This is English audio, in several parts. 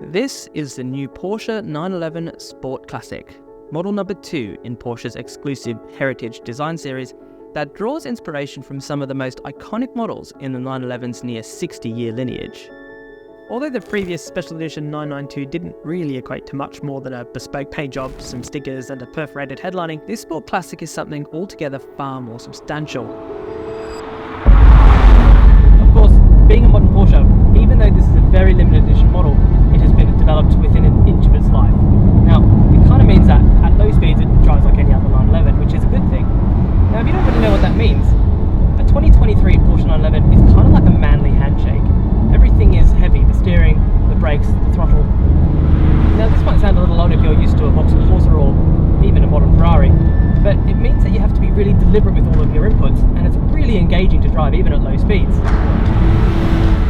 This is the new Porsche 911 Sport Classic, model number 2 in Porsche's exclusive Heritage design series that draws inspiration from some of the most iconic models in the 911's near 60-year lineage. Although the previous special edition 992 didn't really equate to much more than a bespoke paint job, some stickers and a perforated headlining, this Sport Classic is something altogether far more substantial. Of course, being a modern Porsche, even though this is a very limited edition model, it has been developed within an inch of its life. Now, it kind of means that at low speeds it drives like any other 911, which is a good thing. Now, if you don't really know what that means, a 2023 Porsche 911 is kind of like a manly handshake. Everything is heavy, the steering, the brakes, the throttle. Now this might sound a little odd if you're used to a Vauxhall Corsa or even a modern Ferrari, but it means that you have to be really deliberate with all of your inputs, and it's really engaging to drive even at low speeds.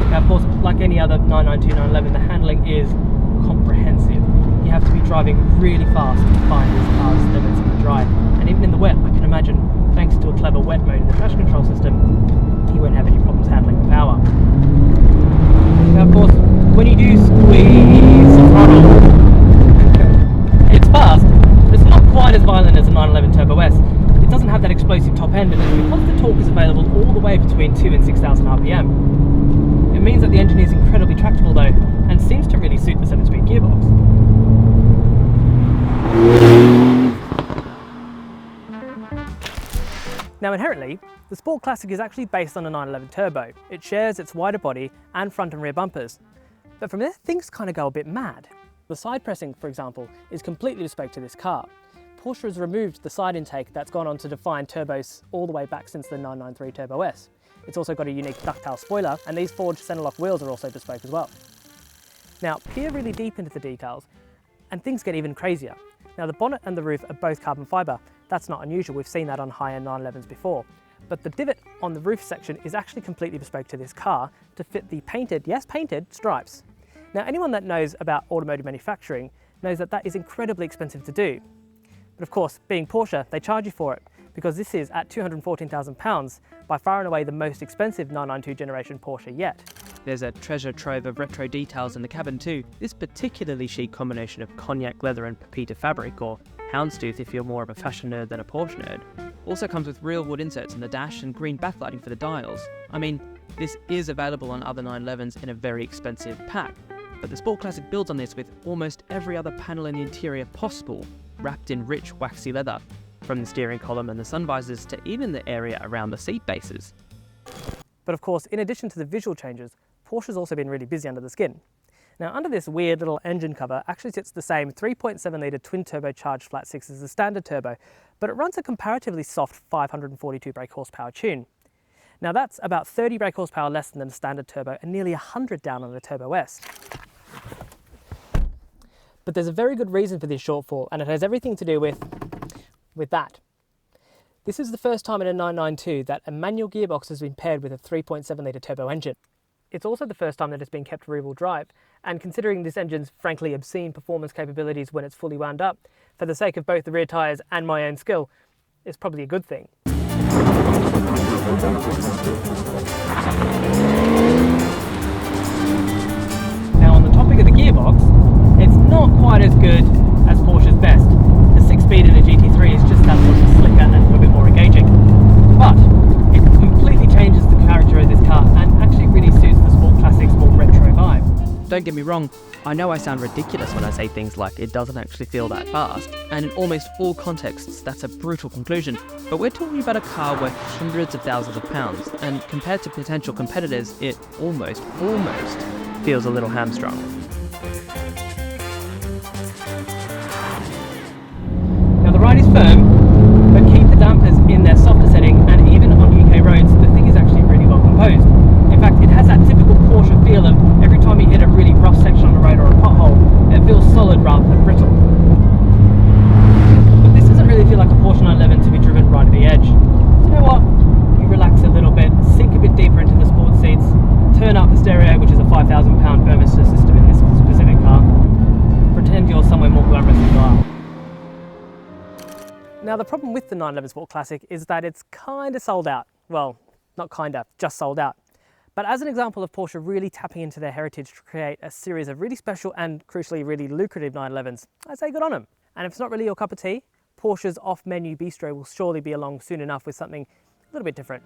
Now of course, like any other 992, 911, the handling is comprehensive. You have to be driving really fast to find this car's limits in the dry, and even in the wet, I can imagine, thanks to a clever wet mode in the traction control system, you won't have any problems handling the power. Now of course, when you do squeeze the throttle, it's fast, but it's not quite as violent as a 911 Turbo S. It doesn't have that explosive top end, and it's because the torque is available all the way between 2 and 6,000 RPM. It means that the engine is incredibly tractable though, and seems to really suit the 7-speed gearbox. Now inherently, the Sport Classic is actually based on a 911 Turbo. It shares its wider body and front and rear bumpers. But from there, things kind of go a bit mad. The side pressing, for example, is completely bespoke to this car. Porsche has removed the side intake that's gone on to define turbos all the way back since the 993 Turbo S. It's also got a unique ducktail spoiler, and these forged centerlock wheels are also bespoke as well. Now, peer really deep into the details, and things get even crazier. Now the bonnet and the roof are both carbon fibre. That's not unusual, we've seen that on high-end 911s before. But the divot on the roof section is actually completely bespoke to this car to fit the painted, yes painted, stripes. Now anyone that knows about automotive manufacturing knows that that is incredibly expensive to do. But of course, being Porsche, they charge you for it, because this is, at £214,000, by far and away the most expensive 992 generation Porsche yet. There's a treasure trove of retro details in the cabin too. This particularly chic combination of cognac leather and pepita fabric, or houndstooth if you're more of a fashion nerd than a Porsche nerd, also comes with real wood inserts in the dash and green backlighting for the dials. I mean, this is available on other 911s in a very expensive pack, but the Sport Classic builds on this with almost every other panel in the interior possible, wrapped in rich waxy leather, from the steering column and the sun visors to even the area around the seat bases. But of course, in addition to the visual changes, Porsche's also been really busy under the skin. Now under this weird little engine cover actually sits the same 3.7 litre twin turbocharged flat 6 as the standard turbo, but it runs a comparatively soft 542 brake horsepower tune. Now that's about 30 brake horsepower less than the standard turbo and nearly 100 down on the Turbo S. But there's a very good reason for this shortfall, and it has everything to do with that. This is the first time in a 992 that a manual gearbox has been paired with a 3.7 litre turbo engine. It's also the first time that it's been kept rear-wheel drive, and considering this engine's frankly obscene performance capabilities when it's fully wound up, for the sake of both the rear tyres and my own skill, it's probably a good thing. Now on the topic of the gearbox, it's not quite as good as Porsche's best. The 6-speed in a GT3 is just that much slicker and a little bit more engaging. But it completely changes the character of this car and actually really suits the Sport Classic's more retro vibe. Don't get me wrong, I know I sound ridiculous when I say things like it doesn't actually feel that fast, and in almost all contexts that's a brutal conclusion, but we're talking about a car worth hundreds of thousands of pounds, and compared to potential competitors, it almost feels a little hamstrung. Now the ride is firm, but keep the dampers in their softer setting, and even on UK roads, the thing is actually really well composed. In fact, it has that typical Porsche feel of every time you hit a really rough section on the road or a pothole, it feels solid rather than brittle. But this doesn't really feel like a Porsche 911 to be driven right at the edge. So you know what? You relax a little bit, sink a bit deeper into the sport seats, turn up the stereo, which is a £5,000 Burmester system in this specific car, pretend you're somewhere more glamorous than you are. Now the problem with the 911 Sport Classic is that it's kinda sold out. Well, not kinda, just sold out. But as an example of Porsche really tapping into their heritage to create a series of really special and crucially really lucrative 911s, I'd say good on them. And if it's not really your cup of tea, Porsche's off-menu bistro will surely be along soon enough with something a little bit different.